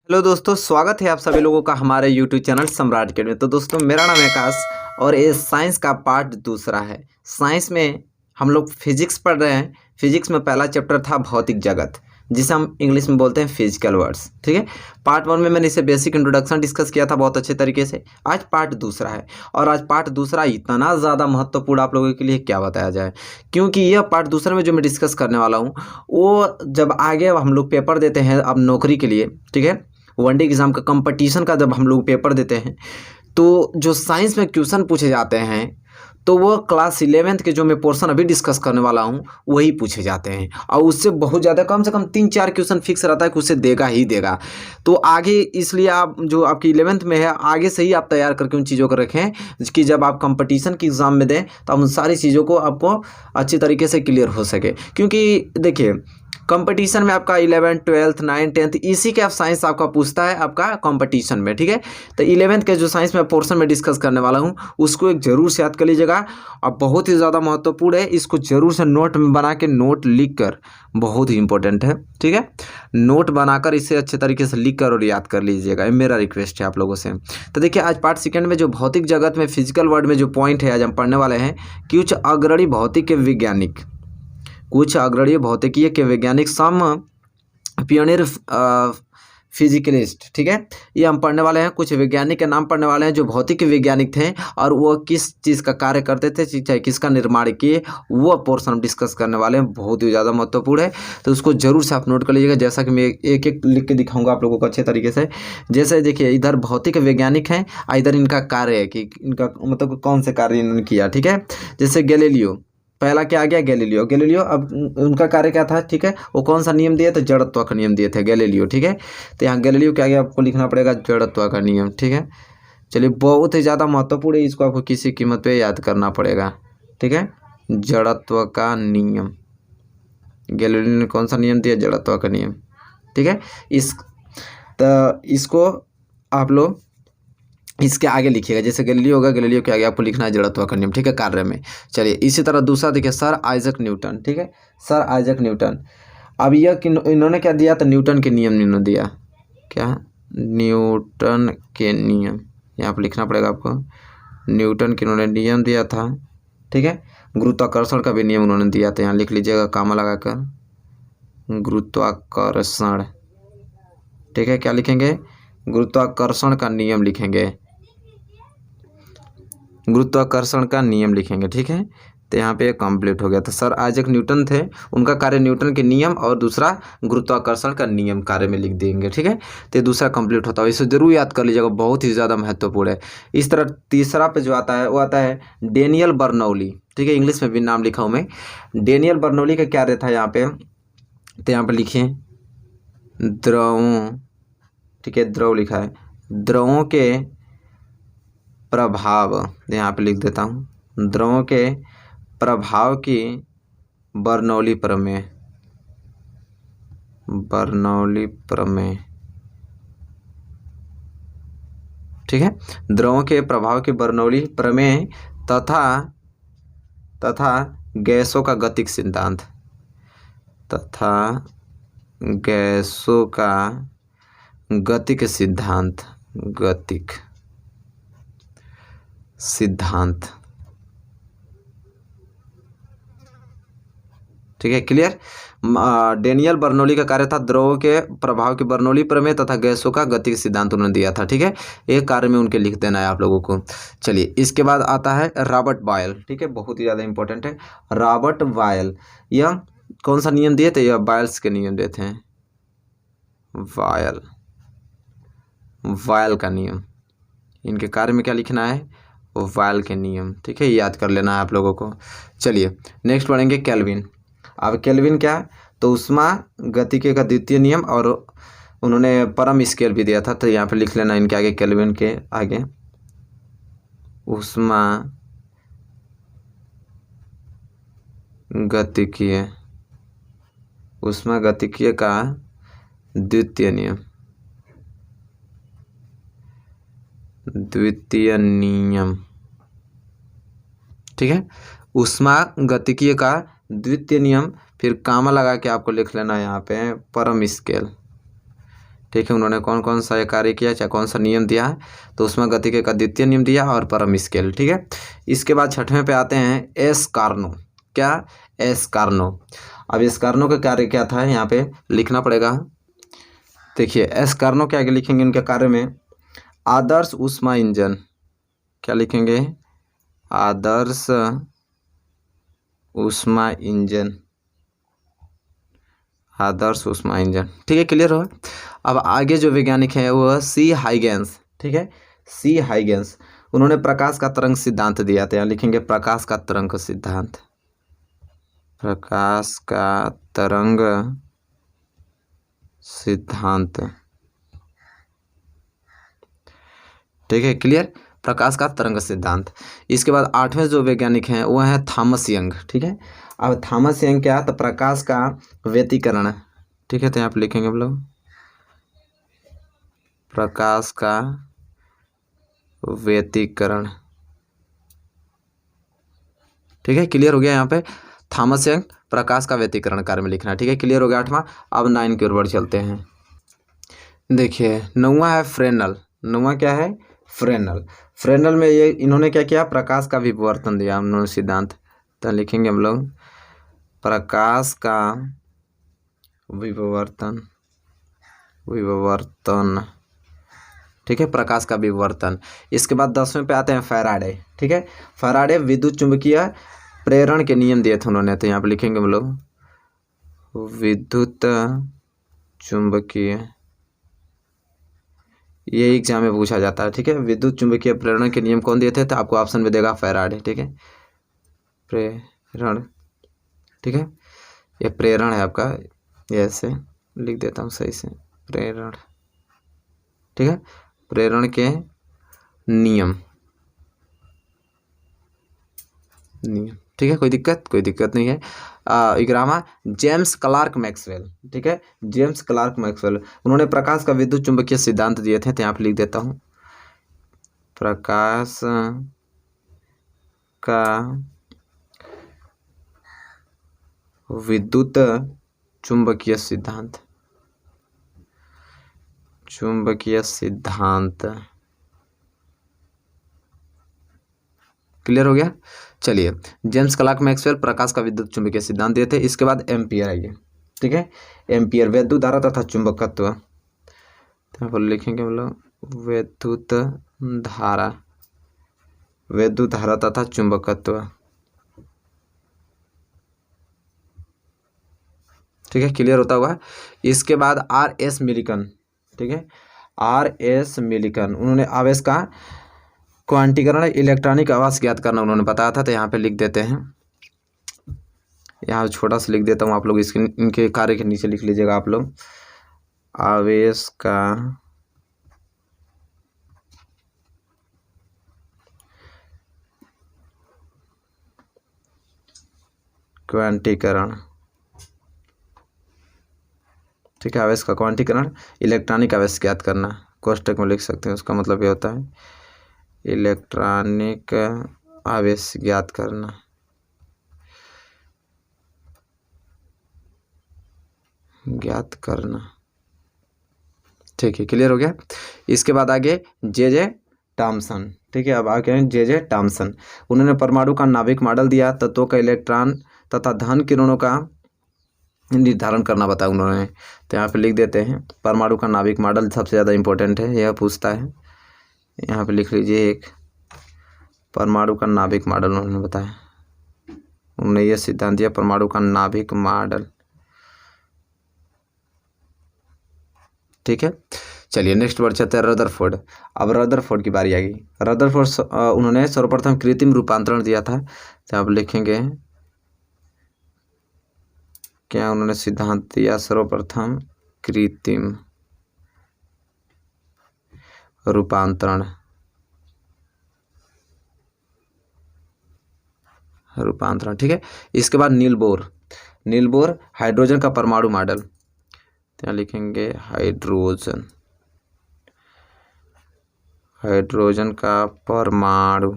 Hello दोस्तों, स्वागत है आप सभी लोगों का हमारे यूट्यूब चैनल सम्राट के में। तो दोस्तों, मेरा नाम है आकाश और ये साइंस का पार्ट दूसरा है। साइंस में हम लोग फिजिक्स पढ़ रहे हैं। फिजिक्स में पहला चैप्टर था भौतिक जगत, जिसे हम इंग्लिश में बोलते हैं फिजिकल वर्ड्स। ठीक है, पार्ट वन में मैंने इसे बेसिक इंट्रोडक्शन डिस्कस किया था बहुत अच्छे तरीके से। आज पार्ट दूसरा है और आज पार्ट दूसरा इतना ज़्यादा महत्वपूर्ण आप लोगों के लिए क्या बताया जाए, क्योंकि यह पार्ट दूसरे में जो मैं डिस्कस करने वाला हूँ वो जब आगे हम लोग पेपर देते हैं अब नौकरी के लिए, ठीक है, वनडे एग्ज़ाम का कंपटीशन का जब हम लोग पेपर देते हैं तो जो साइंस में क्वेश्चन पूछे जाते हैं तो वो क्लास 11th के जो मैं पोर्शन अभी डिस्कस करने वाला हूँ वही पूछे जाते हैं। और उससे बहुत ज़्यादा कम से कम 3-4 क्वेश्चन फिक्स रहता है कि उससे देगा ही देगा। तो आगे इसलिए आप जो आपकी 11th में है आगे से ही आप तैयार करके उन चीज़ों को रखें कि जब आप कंपटीशन की एग्ज़ाम में दें तो उन सारी चीज़ों को आपको अच्छी तरीके से क्लियर हो सके। क्योंकि देखिए, कंपटीशन में आपका 11th 12th 9th 10th इसी के आप साइंस आपका पूछता है आपका कंपटीशन में। ठीक है, तो 11th के जो साइंस में पोर्शन में डिस्कस करने वाला हूँ उसको एक ज़रूर से याद कर लीजिएगा और बहुत ही ज़्यादा महत्वपूर्ण है। इसको ज़रूर से नोट में बना के नोट लिख कर, बहुत ही इंपॉर्टेंट है। ठीक है, नोट बनाकर इसे अच्छे तरीके से लिख कर और याद कर लीजिएगा, ये मेरा रिक्वेस्ट है आप लोगों से। तो देखिए, आज पार्ट सेकेंड में जो भौतिक जगत में फिजिकल वर्ड में जो पॉइंट है आज हम पढ़ने वाले हैं कि कुछ अग्रणी भौतिक के वैज्ञानिक, कुछ अग्रणी भौतिकीय के वैज्ञानिक, सम पियोनियर फिजिकलिस्ट। ठीक है, ये हम पढ़ने वाले हैं। कुछ वैज्ञानिक के नाम पढ़ने वाले हैं जो भौतिक वैज्ञानिक थे और वो किस चीज़ का कार्य करते थे, चाहे किसका निर्माण किए, वो पोर्शन हम डिस्कस करने वाले हैं। बहुत ही ज़्यादा महत्वपूर्ण है, तो उसको जरूर से आप नोट कर लीजिएगा। जैसा कि मैं एक एक लिख के दिखाऊंगा आप लोगों को अच्छे तरीके से। जैसे देखिए, इधर भौतिक वैज्ञानिक हैं, इधर इनका कार्य है कि इनका मतलब कौन से कार्य इन्होंने किया। ठीक है, जैसे गैलीलियो, पहला क्या आ गया, गैलीलियो। गैलीलियो अब उनका कार्य क्या था, ठीक है, वो कौन सा नियम दिए थे, जड़त्व का नियम दिए थे गैलीलियो। ठीक है, तो यहाँ गैलीलियो क्या गया आपको लिखना पड़ेगा, जड़त्व का नियम। ठीक है, चलिए, बहुत ही ज़्यादा महत्वपूर्ण है, इसको आपको किसी कीमत पे याद करना पड़ेगा। ठीक है, जड़त्व का नियम, गैलीलियो ने कौन सा नियम दिया, जड़त्व का नियम। ठीक है, इसको आप लोग इसके आगे लिखिएगा। जैसे गैलीलियो होगा, गैलीलियो के आगे आपको लिखना है जड़त्व का नियम। ठीक है, कार्य में। चलिए, इसी तरह दूसरा देखिए, सर आइजक न्यूटन। ठीक है, सर आइजक न्यूटन। अब यह इन्होंने क्या दिया, तो न्यूटन के नियम इन्होंने दिया। क्या, न्यूटन के नियम, यहाँ पर लिखना पड़ेगा आपको। न्यूटन के इन्होंने नियम दिया था। ठीक है, गुरुत्वाकर्षण का भी नियम उन्होंने दिया था, यहाँ लिख लीजिएगा कामा लगाकर, गुरुत्वाकर्षण। ठीक है, क्या लिखेंगे, गुरुत्वाकर्षण का नियम लिखेंगे, गुरुत्वाकर्षण का नियम लिखेंगे। ठीक है, तो यहाँ पे कंप्लीट हो गया। तो सर आइजक न्यूटन थे, उनका कार्य न्यूटन के नियम और दूसरा गुरुत्वाकर्षण का नियम कार्य में लिख देंगे। ठीक है, तो दूसरा कंप्लीट होता है, इसे जरूर याद कर लीजिएगा, बहुत ही ज़्यादा महत्वपूर्ण है। इस तरह तीसरा पे जो आता है वो आता है डेनियल बर्नौली। ठीक है, इंग्लिश में भी नाम लिखा हूँ मैं। डेनियल बर्नौली का क्या रहता है यहाँ पे, तो यहाँ पर लिखिए द्रवों। ठीक है, द्रव लिखा है, द्रवों के प्रभाव, यहाँ पे लिख देता हूँ, द्रवों के प्रभाव की बर्नौली प्रमेय, बर्नौली प्रमेय। ठीक है, द्रवों के प्रभाव की बर्नौली प्रमेय तथा गैसों का गतिक सिद्धांत, तथा गैसों का गतिक सिद्धांत, गतिक सिद्धांत। ठीक है, क्लियर। डेनियल बर्नौली का कार्य था द्रवों के प्रभाव की बर्नौली प्रमेय तथा गैसों का गतिक सिद्धांत उन्होंने दिया था। ठीक है, एक कार्य में उनके लिख देना है आप लोगों को। चलिए, इसके बाद आता है रॉबर्ट बॉयल। ठीक है, बहुत ही ज़्यादा इंपॉर्टेंट है रॉबर्ट बॉयल। यह कौन सा नियम दिए थे, यह बॉयल्स के नियम देते हैं, बॉयल, बॉयल का नियम। इनके कार्य में क्या लिखना है, बॉयल के नियम। ठीक है, याद कर लेना है आप लोगों को। चलिए, नेक्स्ट पढ़ेंगे केल्विन। अब केल्विन क्या, तो ऊष्मा गतिकी का द्वितीय नियम, और उन्होंने परम स्केल भी दिया था, तो यहाँ पे लिख लेना इनके आगे, केल्विन के आगे ऊष्मा गतिकीय, ऊष्मा गतिकीय का द्वितीय नियम, द्वितीय नियम। ठीक है, ऊष्मा गतिकीय का द्वितीय नियम, फिर कामा लगा के आपको लिख लेना यहाँ पे परम स्केल, ठीक है। उन्होंने कौन कौन सा कार्य किया, चाहे कौन सा नियम दिया है, तो उसमें गति का द्वितीय नियम दिया और परम स्केल। ठीक है। इसके बाद छठवें पे आते हैं एस कार्नो। क्या? एस कार्नो। अब एस कार्नो का कार्य क्या था, यहाँ पे लिखना पड़ेगा। देखिए एस कार्नो के आगे लिखेंगे इनके कार्य में आदर्श ऊष्मा इंजन। क्या लिखेंगे? आदर्श ऊष्मा इंजन। आदर्श ऊष्मा इंजन। ठीक है, क्लियर हो। अब आगे जो वैज्ञानिक है वो सी हाइगेंस। ठीक है, सी हाइगेंस। उन्होंने प्रकाश का तरंग सिद्धांत दिया था। यहाँ लिखेंगे प्रकाश का तरंग सिद्धांत। प्रकाश का तरंग सिद्धांत। ठीक है, क्लियर। प्रकाश का तरंग सिद्धांत। इसके बाद आठवें जो वैज्ञानिक हैं वो हैं थॉमस यंग। ठीक है। अब थॉमस यंग क्या? तो प्रकाश का व्यतिकरण। ठीक है, तो यहाँ पे लिखेंगे हम लोग प्रकाश का व्यतिकरण। ठीक है, क्लियर हो गया। यहाँ पे थॉमस यंग प्रकाश का व्यतिकरण कार्य में लिखना है। ठीक है, क्लियर हो गया आठवां। अब 9 की ओर बढ़ चलते हैं। देखिए 9वां है फ्रेनल। 9वां क्या है? फ्रेनल। फ्रेनल में ये इन्होंने क्या किया? प्रकाश का विवर्तन दिया उन्होंने सिद्धांत। तो लिखेंगे हम लोग प्रकाश का विवर्तन। विवर्तन। ठीक है, प्रकाश का विवर्तन। इसके बाद 10वें पे आते हैं फैराडे। ठीक है, फैराडे विद्युत चुंबकीय प्रेरण के नियम दिए थे उन्होंने। तो यहाँ पे लिखेंगे हम लोग विद्युत चुंबकीय। ये एग्जाम में पूछा जाता है। ठीक है, विद्युत चुंबकीय प्रेरण के नियम कौन दिए थे? तो आपको ऑप्शन में देगा फैराडे। ठीक है, प्रेरण। ठीक है, ये प्रेरण है आपका, ये ऐसे लिख देता हूँ सही से, प्रेरण। ठीक है, प्रेरण के नियम। नियम। ठीक है, कोई दिक्कत नहीं है। 11वां जेम्स क्लार्क मैक्सवेल। ठीक है, जेम्स क्लार्क मैक्सवेल। उन्होंने प्रकाश का विद्युत चुंबकीय सिद्धांत दिए थे। तो यहाँ पे लिख देता हूँ प्रकाश का विद्युत चुंबकीय सिद्धांत। चुंबकीय सिद्धांत। क्लियर हो गया। चलिए, जेम्स क्लार्क मैक्सवेल प्रकाश का विद्युत चुंबकीय सिद्धांत दिए थे। इसके बाद एम्पियर आइए। ठीक है, एम्पियर विद्युत धारा तथा चुंबकत्व। यहाँ पर लिखेंगे हम लोग विद्युत धारा। विद्युत धारा तथा चुंबकत्व। ठीक है, क्लियर होता हुआ। इसके बाद आर एस मिलिकन। ठीक है, आर एस मिलिकन। उन्होंने आवेश का क्वांटीकरण इलेक्ट्रॉनिक आवेश ज्ञात करना उन्होंने बताया था। तो यहाँ पे लिख देते हैं, यहाँ छोटा सा लिख देता हूँ, आप लोग इसके इनके कार्य के नीचे लिख लीजिएगा आप लोग। आवेश का क्वांटीकरण। ठीक है, आवेश का क्वांटीकरण इलेक्ट्रॉनिक आवेश ज्ञात करना, कोष्टक में लिख सकते हैं। उसका मतलब ये होता है इलेक्ट्रॉनिक आवेश ज्ञात करना। ज्ञात करना। ठीक है, क्लियर हो गया। इसके बाद आगे जे टॉमसन। ठीक है, अब आगे हैं जे टॉमसन। उन्होंने परमाणु का नाभिक मॉडल दिया, तत्वों का इलेक्ट्रॉन तथा धन किरणों का निर्धारण करना बताया उन्होंने। तो यहाँ पे लिख देते हैं परमाणु का नाभिक मॉडल सबसे ज़्यादा इंपॉर्टेंट है, यह पूछता है। यहाँ पे लिख लीजिए एक परमाणु का नाभिक मॉडल उन्होंने बताया। उन्होंने यह सिद्धांत दिया परमाणु का नाभिक मॉडल। ठीक है, चलिए नेक्स्ट बढ़ चलते हैं रदरफोर्ड। अब रदरफोर्ड की बारी आ गई। रदरफोर्ड उन्होंने सर्वप्रथम कृत्रिम रूपांतरण दिया था। तो आप लिखेंगे क्या उन्होंने सिद्धांत दिया? सर्वप्रथम कृत्रिम रूपांतरण। रूपांतरण। ठीक है, इसके बाद Niels Bohr. Niels Bohr hydrogen का परमाणु मॉडल। क्या लिखेंगे? हाइड्रोजन। हाइड्रोजन का परमाणु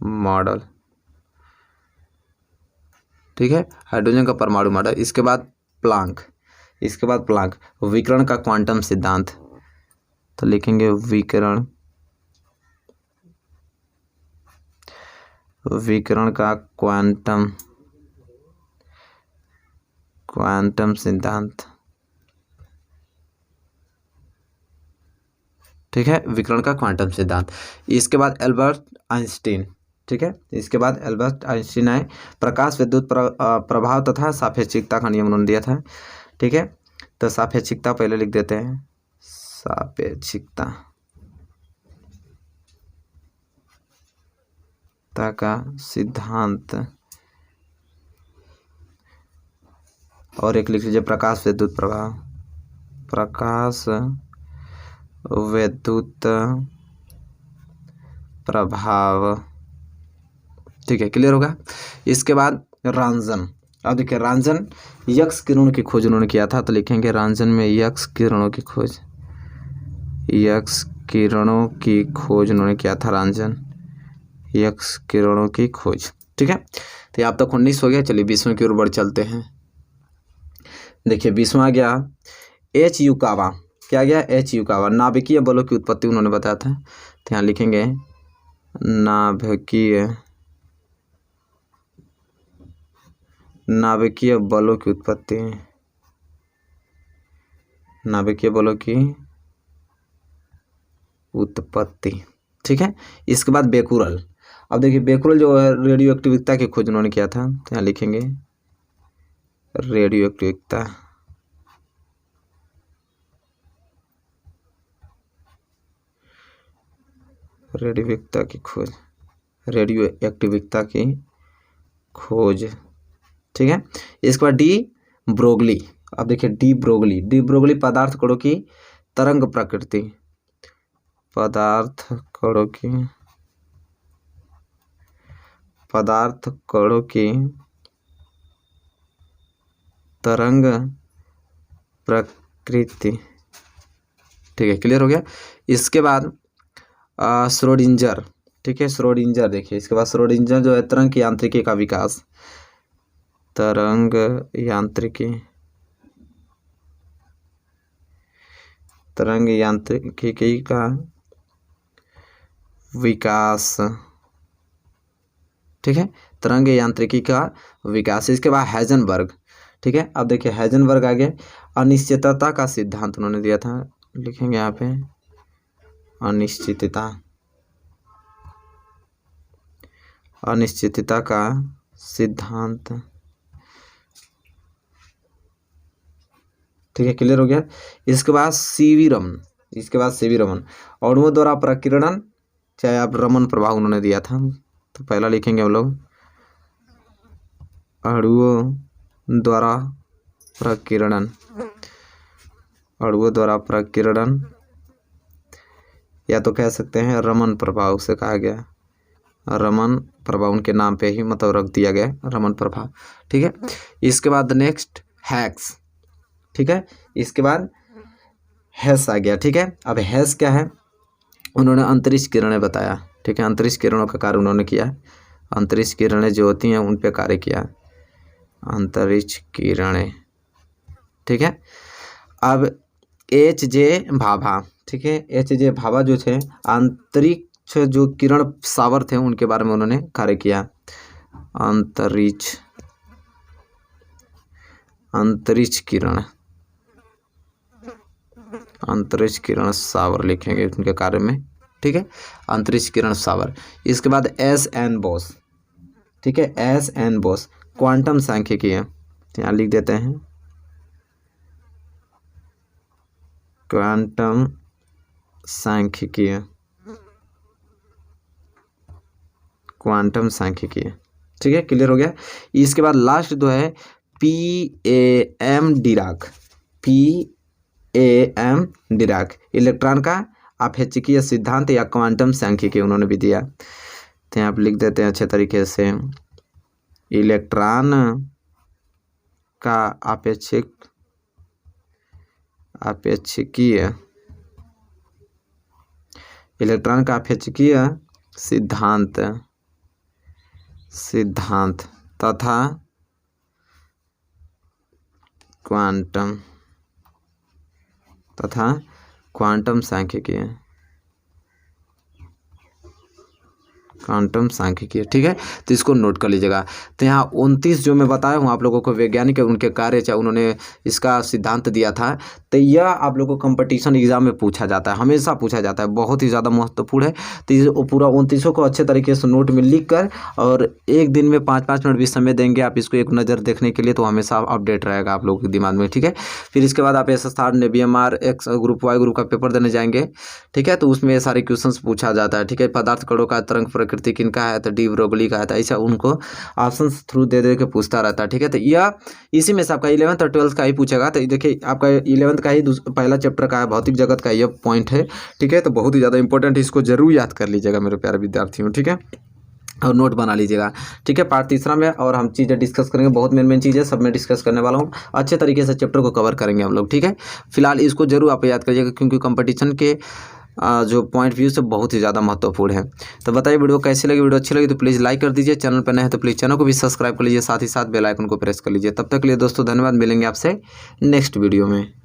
मॉडल। ठीक है, हाइड्रोजन का परमाणु मॉडल। इसके बाद प्लांक। इसके बाद प्लांक, विकिरण का क्वांटम सिद्धांत, तो लिखेंगे विकिरण का क्वांटम सिद्धांत, ठीक है, विकिरण का क्वांटम सिद्धांत। इसके बाद एल्बर्ट आइंस्टीन, ठीक है, इसके बाद एल्बर्ट आइंस्टीन आए, प्रकाश विद्युत प्रभाव तथा सापेक्षिकता का नियम उन्होंने दिया था, ठीक है। तो सापेक्षिकता पहले लिख देते हैं, सापेक्षिकता का सिद्धांत, और एक लिख लीजिए प्रकाश विद्युत प्रभाव, प्रकाश विद्युत प्रभाव, ठीक है, क्लियर होगा। इसके बाद रांजन, अब देखिए रांजन यक्स किरणों की खोज उन्होंने किया था, तो लिखेंगे रांजन में यक्स किरणों की खोज, यक्स किरणों की खोज उन्होंने किया था, रांजन यक्स किरणों की खोज, ठीक है। तो आप तक 19 हो गया। चलिए 20वें की ओर बढ़ चलते हैं। देखिए 20वां आ गया एच युकावा, क्या गया, एच युकावा, नाभिकीय बलों की उत्पत्ति उन्होंने बताया था, तो यहाँ लिखेंगे नाभिकीय बलों की उत्पत्ति, नाभिकीय बलों की उत्पत्ति, ठीक है। इसके बाद बेकुरल, अब देखिए बेकुरल जो है रेडियो एक्टिविटी की खोज उन्होंने किया था, तो यहाँ लिखेंगे रेडियो एक्टिविटी, रेडियो की खोज, रेडियो एक्टिविटी की खोज, ठीक है। इसके बाद डी ब्रोगली, अब देखिए डी ब्रोगली पदार्थ कणों की तरंग प्रकृति, पदार्थ कणों की तरंग प्रकृति, ठीक है, क्लियर हो गया। इसके बाद श्रोडिंजर, ठीक है, श्रोडिंजर देखिए, इसके बाद श्रोडिंजर जो है तरंग यांत्रिकी का विकास, तरंग यांत्रिकी का विकास, ठीक है, तरंग यांत्रिकी का विकास। इसके बाद हाइजेनबर्ग, ठीक है, अब देखिए हाइजेनबर्ग आगे अनिश्चितता का सिद्धांत उन्होंने दिया था, लिखेंगे यहाँ पे अनिश्चितता का सिद्धांत, ठीक है, क्लियर हो गया। इसके बाद सीवी रमन, अणुओं द्वारा प्रकीर्णन चाहे आप रमन प्रभाव उन्होंने दिया था, तो पहला लिखेंगे हम लोग अणुओं द्वारा प्रकीर्णन, या तो कह सकते हैं रमन प्रभाव से कहा गया, रमन प्रभाव उनके नाम पे ही मतलब रख दिया गया, रमन प्रभाव, ठीक है। इसके बाद नेक्स्ट हैक्स, ठीक है, इसके बाद हेस आ गया, ठीक है। अब हेस क्या है, उन्होंने अंतरिक्ष किरणें बताया, ठीक है, अंतरिक्ष किरणों का कार्य उन्होंने किया, अंतरिक्ष किरणें जो होती हैं उन पे कार्य किया, अंतरिक्ष किरणें, ठीक है। अब एच जे भाभा, ठीक है, एच जे भाभा जो थे अंतरिक्ष जो किरण सावर थे उनके बारे में उन्होंने कार्य किया, अंतरिक्ष किरण सावर लिखेंगे उनके कार्य में, ठीक है, अंतरिक्ष किरण सावर। इसके बाद एस एन बोस, ठीक है, एस एन बोस क्वांटम सांख्यिकी है, यहाँ लिख देते हैं क्वांटम सांख्यिकी, ठीक है, क्लियर हो गया। इसके बाद लास्ट जो है पीएएम डिराक, इलेक्ट्रॉन का आपेक्षिकीय सिद्धांत या क्वांटम सांख्यिकी उन्होंने भी दिया, तो यहाँ आप लिख देते हैं अच्छे तरीके से इलेक्ट्रॉन का आपेक्षिकीय सिद्धांत तथा क्वांटम तथा क्वांटम सांख्यिकी है, क्वांटम सांख्यिकी है। ठीक है, तो इसको नोट कर लीजिएगा। तो यहाँ 29 जो मैं बताया हूँ आप लोगों को, वैज्ञानिक है उनके कार्य चाहे उन्होंने इसका सिद्धांत दिया था। तो यह आप लोगों को कंपटीशन एग्जाम में पूछा जाता है, हमेशा पूछा जाता है, बहुत ही ज़्यादा महत्वपूर्ण है। तो ये पूरा 29 को अच्छे तरीके से नोट में लिख कर और एक दिन में 5-5 मिनट भी समय देंगे आप इसको एक नज़र देखने के लिए, तो हमेशा अपडेट रहेगा आप लोगों के दिमाग में। ठीक है, फिर इसके बाद आप SSR ने BMR X group Y group का पेपर देने जाएंगे। ठीक है, तो उसमें ये सारे क्वेश्चंस पूछा जाता है। ठीक है, पदार्थ कणों का तरंग प्रकृति किनका है, तो डी ब्रोगली का है। तो ऐसा उनको ऑप्शन थ्रू दे के पूछता रहता है। ठीक है, तो यह इसी में से आपका 11th और 12th का ही पूछेगा। तो देखिए आपका 11th का ही पहला चैप्टर का है, भौतिक जगत का यह पॉइंट है। ठीक है, तो बहुत ही ज़्यादा इंपॉर्टेंट है, इसको जरूर याद कर लीजिएगा मेरे प्यारे विद्यार्थियों। ठीक है, और नोट बना लीजिएगा। ठीक है, पार्ट तीसरा में और हम चीज़ें डिस्कस करेंगे, बहुत मेन चीज़ें सब मैं डिस्कस करने वाला हूँ, अच्छे तरीके से चैप्टर को कवर करेंगे हम लोग। ठीक है, फिलहाल इसको जरूर आप याद करिएगा क्योंकि कंपटीशन के जो पॉइंट व्यू से बहुत ही ज़्यादा महत्वपूर्ण है। तो बताइए वीडियो कैसी लगी, वीडियो अच्छी लगी तो प्लीज़ लाइक कर दीजिए, चैनल पर नए हैं तो प्लीज़ चैनल को भी सब्सक्राइब कर लीजिए, साथ ही साथ बेल आइकन को प्रेस कर लीजिए। तब तक के लिए दोस्तों धन्यवाद, मिलेंगे आपसे नेक्स्ट वीडियो में।